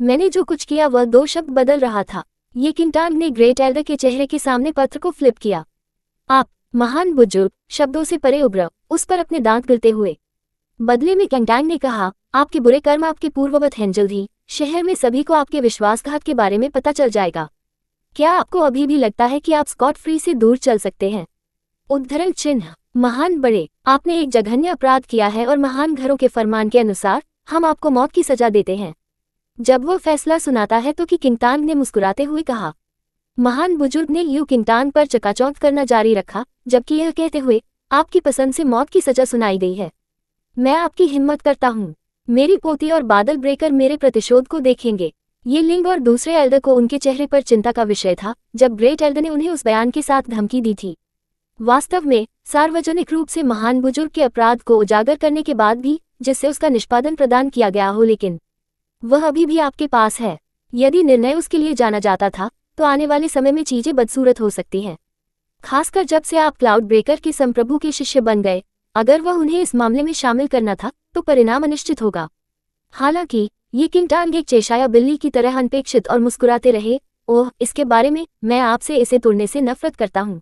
मैंने जो कुछ किया वह 2 शब्द बदल रहा था। ये किंग टान ने ग्रेट एल्डर के चेहरे के सामने पत्र को फ्लिप किया। आप, महान बुजुर्ग, शब्दों से परे उभर, उस पर अपने दांत गिरते हुए। बदले में किंग टान ने कहा, आपके बुरे कर्म आपके पूर्ववत हैं, जल्द ही शहर में सभी को आपके विश्वासघात के बारे में पता चल जाएगा। क्या आपको अभी भी लगता है कि आप स्कॉट फ्री से दूर चल सकते हैं? उद्धरण चिन्ह, महान बड़े, आपने एक जघन्य अपराध किया है और महान घरों के फरमान के अनुसार हम आपको मौत की सजा देते हैं। जब वो फैसला सुनाता है तो कि किंग टान ने मुस्कुराते हुए कहा। महान बुजुर्ग ने यू किंग टान पर चकाचौंध करना जारी रखा, जबकि यह कहते हुए, आपकी पसंद से मौत की सजा सुनाई गई है। मैं आपकी हिम्मत करता हूँ। मेरी पोती और बादल ब्रेकर मेरे प्रतिशोध को देखेंगे। ये लिंग और दूसरे एल्डर को उनके चेहरे पर चिंता का विषय था जब ग्रेट एल्डर ने उन्हें उस बयान के साथ धमकी दी थी। वास्तव में सार्वजनिक रूप से महान बुजुर्ग के अपराध को उजागर करने के बाद भी, जिससे उसका निष्पादन प्रदान किया गया हो, लेकिन वह अभी भी आपके पास है। यदि निर्णय उसके लिए जाना जाता था तो आने वाले समय में चीजें बदसूरत हो सकती हैं, खासकर जब से आप क्लाउड ब्रेकर के संप्रभु के शिष्य बन गए। अगर वह उन्हें इस मामले में शामिल करना था तो परिणाम अनिश्चित होगा। हालांकि ये किंग टान एक चेशाया बिल्ली की तरह अनपेक्षित और मुस्कुराते रहे। ओह, इसके बारे में मैं आपसे इसे तोड़ने से नफरत करता हूँ।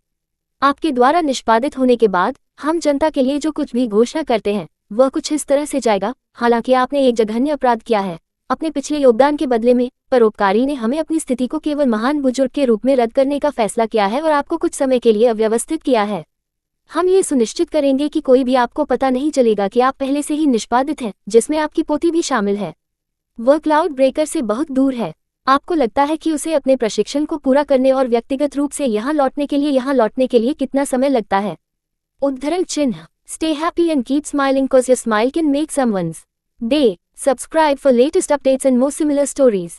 आपके द्वारा निष्पादित होने के बाद हम जनता के लिए जो कुछ भी घोषणा करते हैं वह कुछ इस तरह से जाएगा। हालांकि आपने एक जघन्य अपराध किया है अपने पिछले योगदान के बदले में, परोपकारी ने हमें अपनी स्थिति को केवल महान बुजुर्ग के रूप में रद्द करने का फैसला किया है और आपको कुछ समय के लिए अव्यवस्थित किया है। हम ये सुनिश्चित करेंगे कि कोई भी आपको पता नहीं चलेगा कि आप पहले से ही निष्पादित हैं, जिसमें आपकी पोती भी शामिल है। वह क्लाउड ब्रेकर से बहुत दूर है। आपको लगता है कि उसे अपने प्रशिक्षण को पूरा करने और व्यक्तिगत रूप से यहाँ लौटने के लिए कितना समय लगता है? उद्धरण चिन्ह, stay happy and keep smiling cause your smile can make someone's day. Subscribe for latest updates and more similar stories.